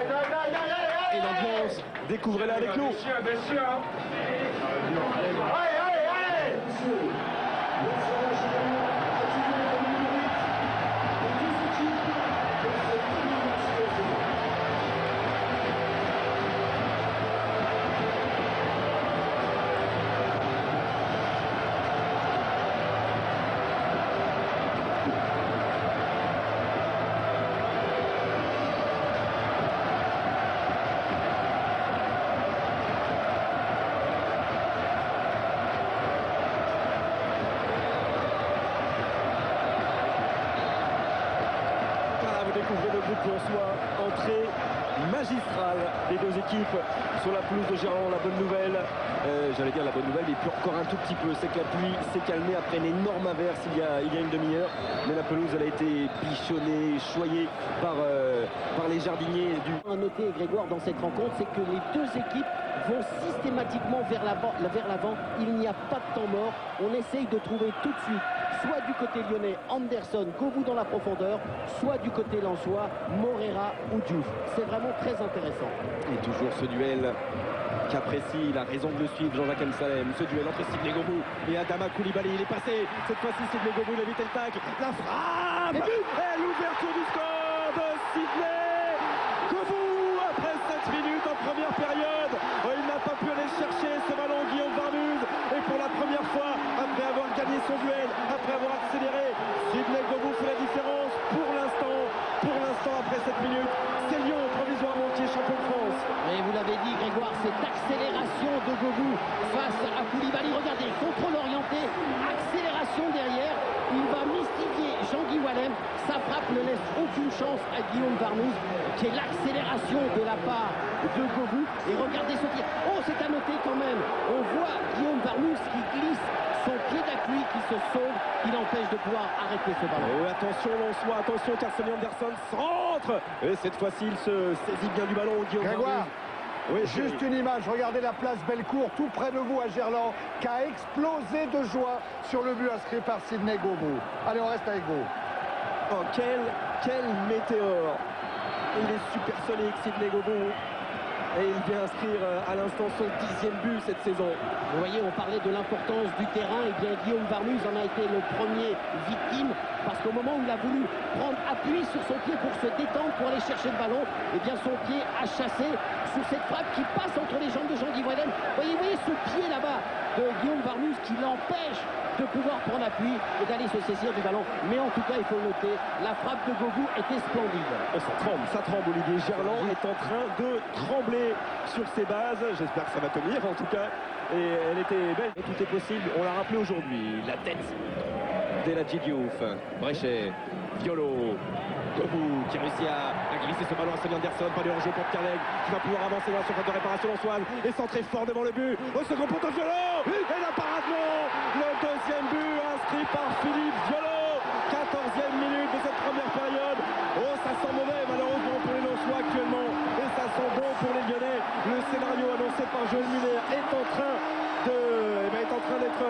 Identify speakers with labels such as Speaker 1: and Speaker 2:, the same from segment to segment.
Speaker 1: Et l'ambiance, découvrez-la avec nous. Découvrez le groupe Lensois, entrée magistrale des deux équipes sur la pelouse de Gerland. La bonne nouvelle, j'allais dire la bonne nouvelle, mais plus encore un tout petit peu, c'est que la pluie s'est calmée après une énorme averse il y a une demi-heure, mais la pelouse elle a été bichonnée, choyée par les jardiniers du...
Speaker 2: À noter, Grégoire, dans cette rencontre, c'est que les deux équipes vont systématiquement vers l'avant. Il n'y a pas de temps mort. On essaye de trouver tout de suite, soit du côté lyonnais, Anderson, Govou dans la profondeur, soit du côté lensois, Morera ou Diouf. C'est vraiment très intéressant.
Speaker 1: Et toujours ce duel qu'apprécie, il a raison de le suivre, Jean-Jacques Amsalem. Ce duel entre Sidney Govou et Adama Koulibaly. Il est passé. Cette fois-ci, Sidney Govou, il a évité le tacle. La frappe et l'ouverture du score de Sidney Govou après 7 minutes en première période. Il n'a pas pu aller chercher ce ballon, Guillaume Varmuz. Et pour la première fois, après avoir gagné son duel, après avoir accéléré, Sidney Govou fait la différence. Pour l'instant, après 7 minutes, c'est Lyon provisoirement qui est champion de France.
Speaker 2: Et vous l'avez dit, Grégoire, cette accélération de Govou face à Koulibaly. Regardez, contrôle orienté, accélération derrière. Il va mystifier Jean-Guy Wallem. Sa frappe ne laisse aucune chance à Guillaume Varmuz, qui est l'accélération de la part de Govou. Et regardez ce tir. Oh, c'est à noter quand même. On voit Guillaume Varmuz qui glisse son pied d'appui, qui se sauve, qui l'empêche de pouvoir arrêter ce ballon.
Speaker 1: Oh, attention Lensois, attention car Sonny Anderson centre. Et cette fois-ci, il se saisit bien du ballon, Guillaume
Speaker 3: Grégoire.
Speaker 1: Oui,
Speaker 3: juste une image, regardez la place Bellecour, tout près de vous à Gerland, qui a explosé de joie sur le but inscrit par Sidney Govou. Allez, on reste avec vous.
Speaker 1: Oh, quel météore. Il est supersonique, Sidney Govou. Et il vient inscrire à l'instant son 10e but cette saison.
Speaker 2: Vous voyez, on parlait de l'importance du terrain. Et bien, Guillaume Varmuz en a été le premier victime. Parce qu'au moment où il a voulu prendre appui sur son pied pour se détendre, pour aller chercher le ballon, et bien son pied a chassé sur cette frappe qui passe entre les jambes de Jean-Guy Wallem. Vous voyez ce pied là-bas de Guillaume Varmuz qui l'empêche de pouvoir prendre appui et d'aller se saisir du ballon. Mais en tout cas, il faut noter, la frappe de Govou était splendide.
Speaker 1: Oh, ça tremble, Olivier. Gerland est en train de trembler sur ses bases. J'espère que ça va tenir, en tout cas. Et elle était belle. Et tout est possible, on l'a rappelé aujourd'hui. La tête d'Eladji Diouf. Bréchet, Violo, Govou qui réussit à glisser ce ballon à Sonny Anderson. Pas de hors-jeu pour Kerleg qui va pouvoir avancer dans la surface de réparation lensoise et centrer fort devant le but. Au second poteau, Violo. Et la parade, non. Le deuxième but inscrit par Philippe Violo. 14e minute de cette première période. Oh, ça sent mauvais malheureusement pour les Lensois actuellement. Et ça sent bon pour les Lyonnais. Le scénario annoncé par Joël Muller est en train d'être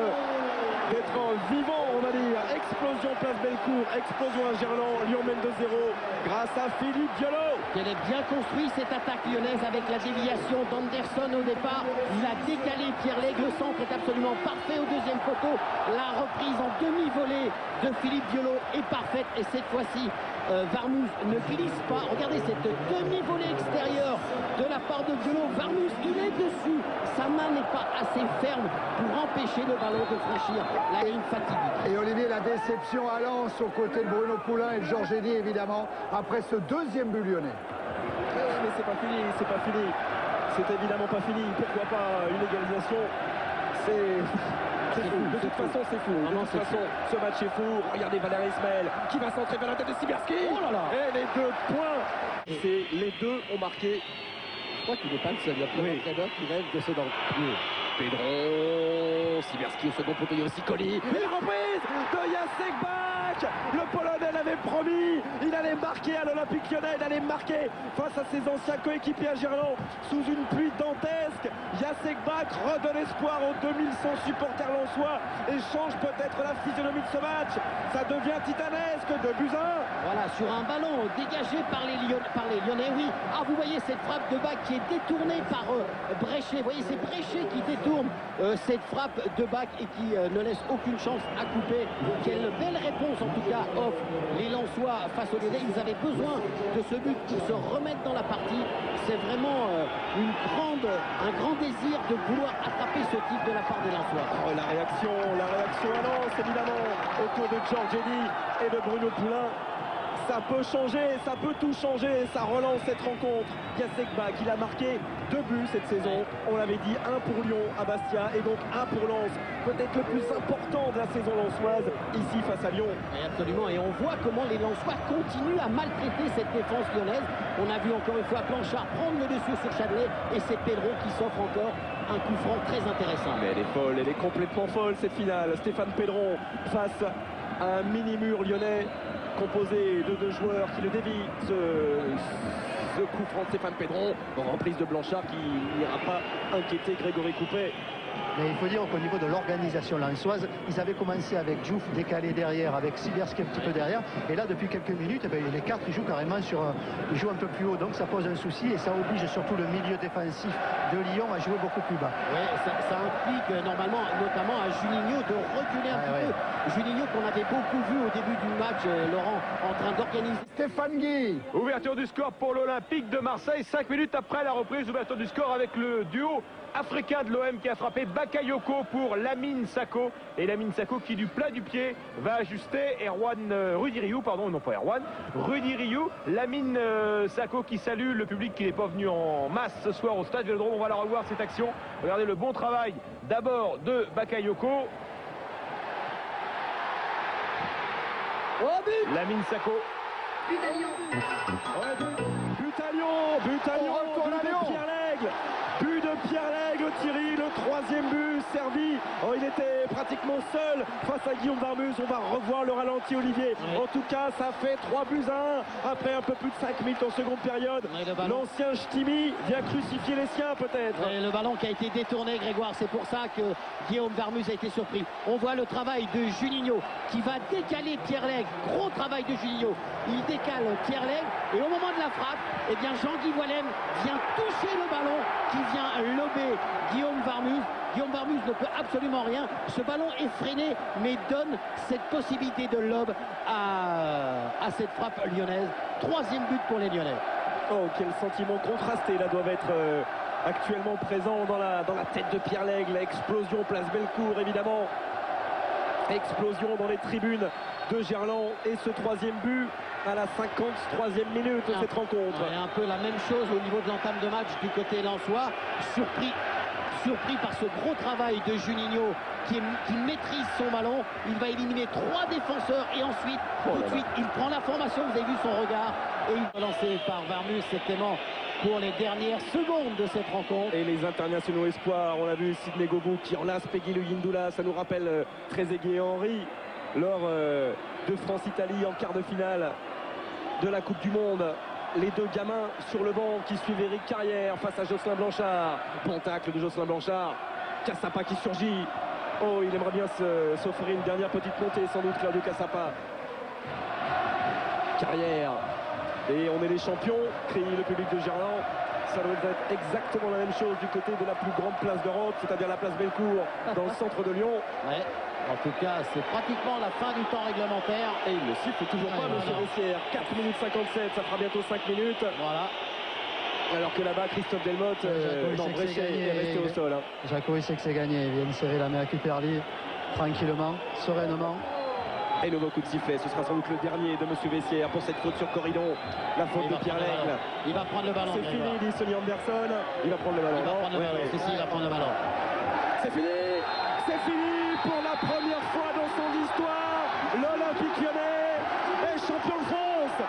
Speaker 1: vivant, on va dire. Explosion place Bellecour, explosion à Gerland. Lyon mène 2-0 grâce à Philippe Violo.
Speaker 2: Elle est bien construite cette attaque lyonnaise avec la déviation d'Anderson au départ. Il a décalé Pierre Lègue. Le centre est absolument parfait au deuxième poteau. La reprise en demi-volée de Philippe Violo est parfaite. Et cette fois-ci, Varmuz ne glisse pas. Regardez cette demi-volée extérieure de la part de Violo. Varmuz, il est dessus. Sa main n'est pas assez ferme pour empêcher le ballon de franchir la ligne fatidique.
Speaker 3: Et Olivier, la déception à Lens aux côtés de Bruno Poulain et de Georges Eddy, évidemment, après ce deuxième but lyonnais.
Speaker 1: Mais c'est pas fini, c'est pas fini. C'est évidemment pas fini. Pourquoi pas une égalisation? C'est fou. De toute façon, c'est fou. De toute façon, ce match est fou. Regardez Valère Ismaël qui va centrer vers la tête de Sibierski.
Speaker 2: Oh là là.
Speaker 1: Et les 2 points. Les deux ont marqué.
Speaker 2: Je crois qu'il n'est pas le seul. Il y a plein d'entraîneurs qui rêvent de ce dans le pied.
Speaker 1: Pedro, Sibierski au second poteau, il y a aussi Colli. Et reprise de Jacek Bak. Le Polonais l'avait promis, il allait marquer à l'Olympique Lyonnais, il allait marquer face à ses anciens coéquipiers à Gerland sous une pluie dantesque. Jacek Bak redonne espoir aux 2100 supporters lensois et change peut-être la physionomie de ce match. Ça devient titanesque, 2-1.
Speaker 2: Voilà, sur un ballon dégagé par les Lyonnais, oui. Ah, vous voyez cette frappe de Bach qui est détournée par Bréchet. Vous voyez, c'est Bréchet qui détourne cette frappe de Bach et qui ne laisse aucune chance à couper. Quelle belle réponse, en tout cas, offre les Lensois face aux Lyonnais. Ils avaient besoin de ce but pour se remettre dans la partie. C'est vraiment un grand désir de vouloir attraper ce titre de la part des Lensois.
Speaker 1: Oh, la réaction à Lens, évidemment, autour de Giorgeli et de Bruno Poulain. Ça peut changer, ça peut tout changer, ça relance cette rencontre. Jacek Bach, il a marqué 2 buts cette saison. On l'avait dit, 1 pour Lyon à Bastia et donc 1 pour Lens. Peut-être le plus important de la saison lensoise, ici face à Lyon.
Speaker 2: Et absolument, et on voit comment les Lensois continuent à maltraiter cette défense lyonnaise. On a vu encore une fois Blanchard prendre le dessus sur Chadley et c'est Pedro qui s'offre encore un coup franc très intéressant.
Speaker 1: Mais elle est folle, elle est complètement folle cette finale. Stéphane Pedron face à un mini-mur lyonnais composé de 2 joueurs qui le dévient. Ce coup franc de Stéphane Pedron en reprise de Blanchard qui n'ira pas inquiéter Grégory Coupet.
Speaker 4: Mais il faut dire qu'au niveau de l'organisation lensoise, ils avaient commencé avec Diouf décalé derrière, avec Siberski un petit peu derrière. Et là, depuis quelques minutes, les 4 ils jouent carrément ils jouent un peu plus haut. Donc ça pose un souci et ça oblige surtout le milieu défensif de Lyon à jouer beaucoup plus bas.
Speaker 2: Oui, ça implique normalement, notamment à Juninho de reculer un petit peu. Juninho qu'on avait beaucoup vu au début du match, Laurent, en train d'organiser.
Speaker 3: Stéphane Guy.
Speaker 5: Ouverture du score pour l'Olympique de Marseille. 5 minutes après la reprise, ouverture du score avec le duo africain de l'OM qui a frappé Bakayoko pour Lamine Sako. Et Lamine Sako qui du plat du pied va ajuster Rudy Rioux, Rudy Rioux. Lamine Sako qui salue le public qui n'est pas venu en masse ce soir au stade Vélodrome. On va la revoir cette action. Regardez le bon travail d'abord de Bakayoko. Lamine Sako.
Speaker 1: But à Lyon, but de Pierre Lègle. But de Pierre Lègle, Thierry, le 3e but servi. Oh, il était pratiquement seul face à Guillaume Varmus. On va revoir le ralenti, Olivier. En tout cas, ça fait 3 buts à 1 après un peu plus de 5 minutes en seconde période. L'ancien Ch'timi vient crucifier les siens peut-être.
Speaker 2: Le ballon qui a été détourné, Grégoire, c'est pour ça que Guillaume Varmus a été surpris. On voit le travail de Juninho qui va décaler Pierre Lègle. Gros travail de Juninho. Il décale Pierre Lègle et au moment de la frappe, eh bien Jean-Guy Wallem vient toucher le ballon qui vient lober Guillaume Varmus. Guillaume Varmus ne peut absolument rien. Ce ballon est freiné, mais donne cette possibilité de lob à cette frappe lyonnaise. 3e but pour les Lyonnais.
Speaker 1: Oh, quel sentiment contrasté là doivent être actuellement présents dans la tête de Pierre Lègle. Explosion place Bellecour évidemment. Explosion dans les tribunes de Gerland et ce 3e but à la 53e minute de cette rencontre.
Speaker 2: Et un peu la même chose au niveau de l'entame de match du côté lensois. Surpris par ce gros travail de Juninho qui maîtrise son ballon. Il va éliminer 3 défenseurs et ensuite, tout de suite, il prend la formation. Vous avez vu son regard et il va lancer par Varmus. C'est tellement pour les dernières secondes de cette rencontre.
Speaker 1: Et les internationaux espoirs, on a vu Sidney Govou qui enlace Peggy Luyindula. Ça nous rappelle Trezeguet et Henry lors de France-Italie en quart de finale de la Coupe du Monde. Les 2 gamins sur le banc qui suivent Eric Carrière face à Jocelyn Blanchard. Bon tacle de Jocelyn Blanchard. Cassapa qui surgit. Oh, il aimerait bien s'offrir une dernière petite montée sans doute, Claudio Cassapa. Carrière. Et on est les champions, crie le public de Gerland. Ça doit être exactement la même chose du côté de la plus grande place d'Europe, c'est-à-dire la place Bellecour, dans le centre de Lyon.
Speaker 2: Ouais. En tout cas, c'est pratiquement la fin du temps réglementaire.
Speaker 1: Et il ne siffle toujours pas, monsieur Vessière. 4 minutes 57, ça fera bientôt 5 minutes.
Speaker 2: Voilà.
Speaker 1: Alors que là-bas, Christophe Delmotte, Bréchet est resté au sol.
Speaker 4: Jaco, il sait que c'est gagné. Il vient de serrer la main à Kuperli, tranquillement, sereinement.
Speaker 1: Et nouveau coup de sifflet, ce sera sans doute le dernier de monsieur Vessière pour cette faute sur Corridon. La faute de Pierre Lègle.
Speaker 2: Il va prendre le ballon.
Speaker 1: C'est fini, dit Sonny Anderson. Il va prendre le ballon.
Speaker 2: Il va prendre le ballon. Il va prendre le ballon.
Speaker 1: C'est fini. C'est fini pour la première fois dans son histoire. L'Olympique Lyonnais est champion de France.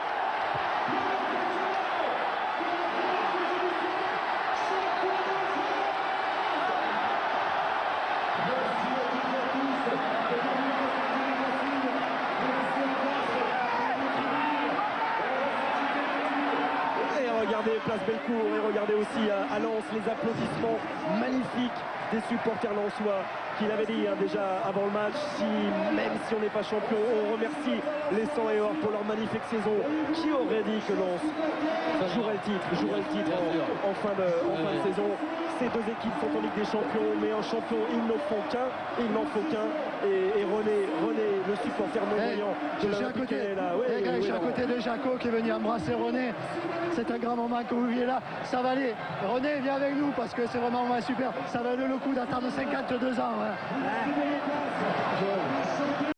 Speaker 1: Et regardez place Bellecour et regardez aussi à Lens les applaudissements magnifiques des supporters lensois qu'il avait dit déjà avant le match, même si on n'est pas champion, on remercie les 100 et or pour leur magnifique saison. Qui aurait dit que Lens jouerait le titre en fin de saison? Ces deux équipes sont en Ligue des Champions, mais en champion, ils n'en font qu'un. Et René, le supporter non-voyant de l'Olympique est là.
Speaker 4: Je suis à côté de Jaco qui est venu embrasser René. C'est un grand moment que vous vivez là. Ça va aller. René, viens avec nous parce que c'est vraiment super. Ça valait le coup d'attendre 52 ans. Hein.